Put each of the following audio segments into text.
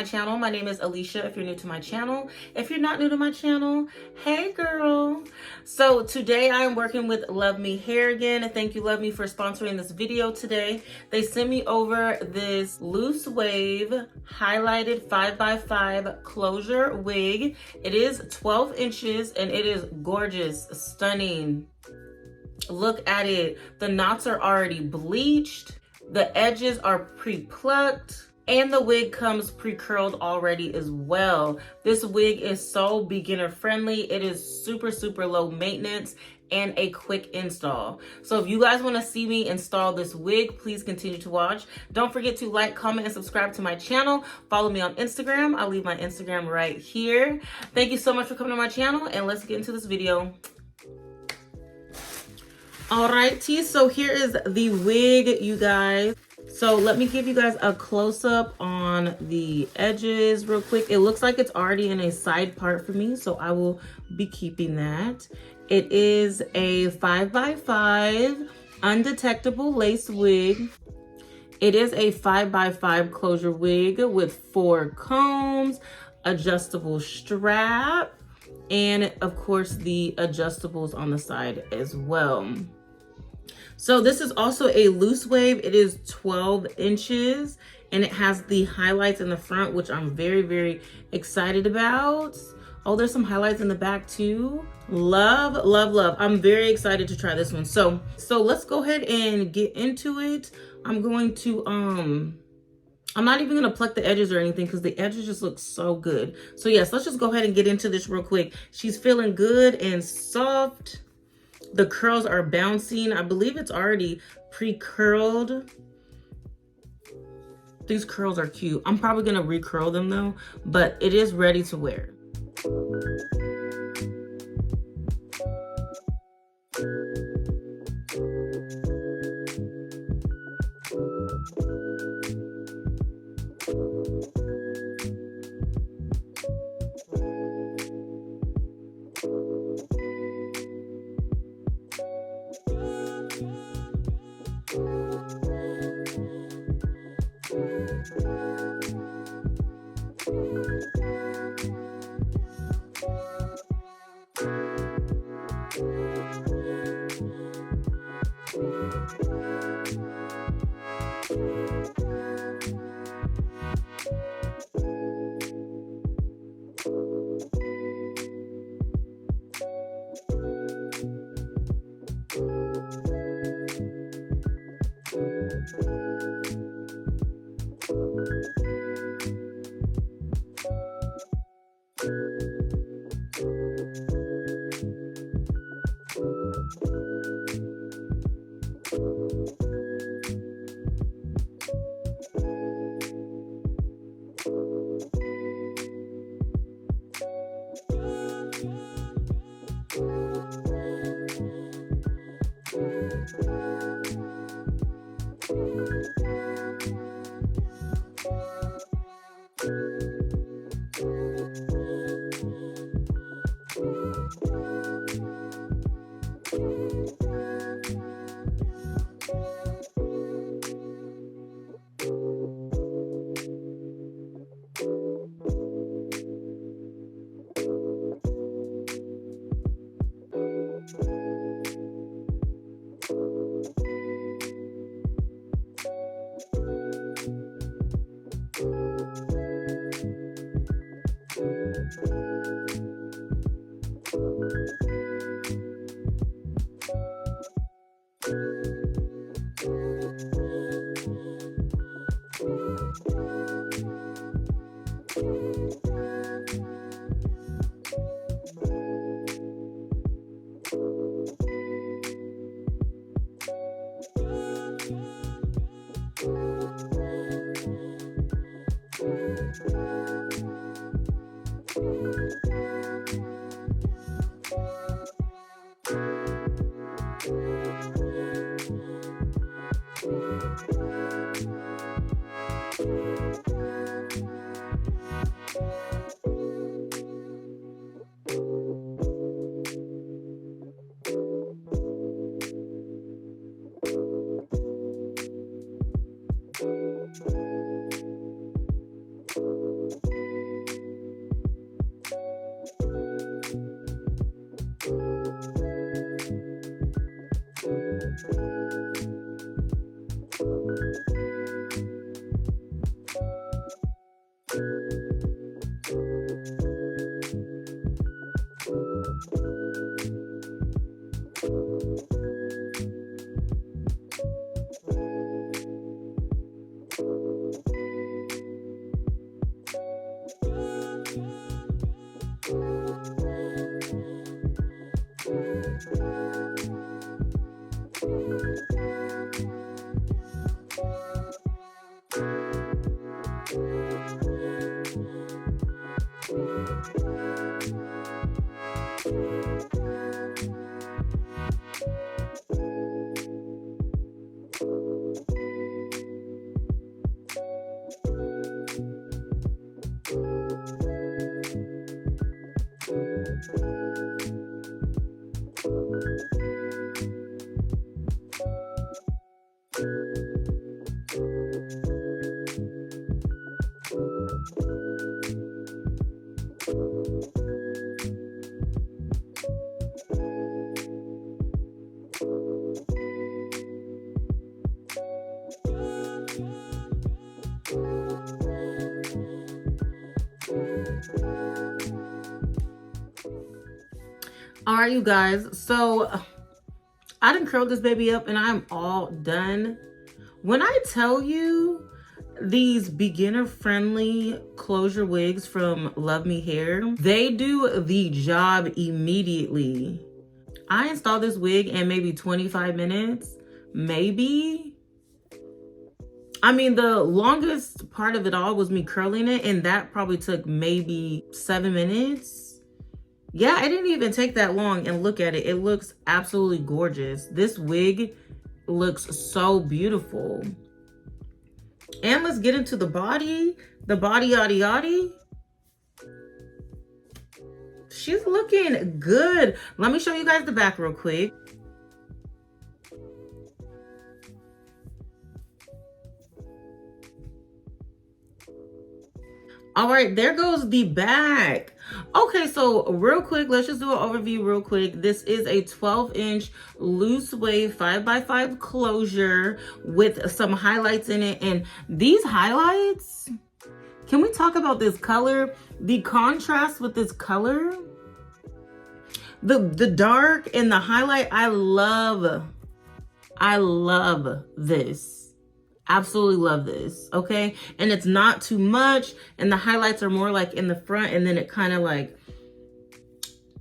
my channel. My name is Alishia if you're new to my channel. If you're not new to my channel, hey girl. So today I'm working with Luvme Hair again. Thank you Luvme for sponsoring this video today. They sent me over this Loose Wave highlighted 5x5 closure wig. It is 12 inches and it is gorgeous, stunning. Look at it. The knots are already bleached. The edges are pre-plucked. And the wig comes pre-curled already as well. This wig is so beginner friendly. It is super, super low maintenance and a quick install. So if you guys want to see me install this wig, please continue to watch. Don't forget to like, comment, and subscribe to my channel. Follow me on Instagram. I'll leave my Instagram right here. Thank you so much for coming to my channel, and let's get into this video. Alrighty, so here is the wig, you guys. So let me give you guys a close-up on the edges real quick. It looks like it's already in a side part for me, so I will be keeping that. It is a 5x5 undetectable lace wig. It is a 5x5 closure wig with 4 combs, adjustable strap, and of course the adjustables on the side as well. So this is also a loose wave. It is 12 inches and it has the highlights in the front, which I'm very, very excited about. Oh, there's some highlights in the back too. Love, love, love. I'm very excited to try this one. So let's go ahead and get into it. I'm going to, I'm not even gonna pluck the edges or anything because the edges just look so good. So yes, let's just go ahead and get into this real quick. She's feeling good and soft. The curls are bouncing. I believe it's already pre-curled. These curls are cute. I'm probably gonna recurl them though, but it is ready to wear. All right, you guys, so I done curled this baby up and I'm all done. When I tell you these beginner friendly closure wigs from Luvme Hair, they do the job immediately. I installed this wig in maybe 25 minutes, maybe. I mean, the longest part of it all was me curling it, and that probably took maybe 7 minutes. Yeah, it didn't even take that long, and look at it. It looks absolutely gorgeous. This wig looks so beautiful. And let's get into the body yaddy yaddy. She's looking good. Let me show you guys the back real quick. All right, there goes the back. Okay, so real quick, let's just do an overview real quick. This is a 12-inch loose wave 5x5 closure with some highlights in it. And these highlights, can we talk about this color? The contrast with this color, the dark and the highlight, I love this. Absolutely love this, okay? And it's not too much, and the highlights are more like in the front, and then it kind of like,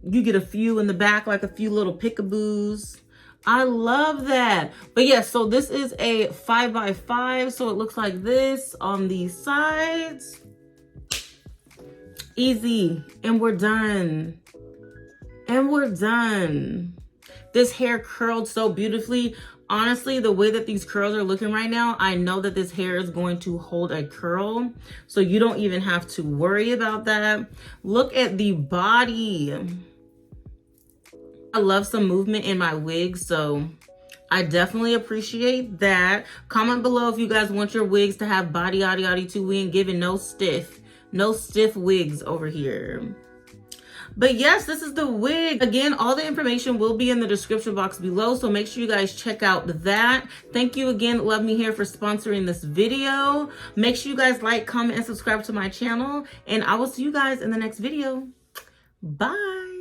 you get a few in the back, like a few little pickaboos. I love that. But yeah, so this is a 5x5, so it looks like this on these sides. Easy, and we're done. And we're done. This hair curled so beautifully. Honestly, the way that these curls are looking right now, I know that this hair is going to hold a curl. So you don't even have to worry about that. Look at the body. I love some movement in my wig, so I definitely appreciate that. Comment below if you guys want your wigs to have body yaddy yaddy too. We ain't giving no stiff wigs over here. But yes, this is the wig. Again, all the information will be in the description box below, so make sure you guys check out that. Thank you again, Luvme Hair, for sponsoring this video. Make sure you guys like, comment, and subscribe to my channel, and I will see you guys in the next video. Bye.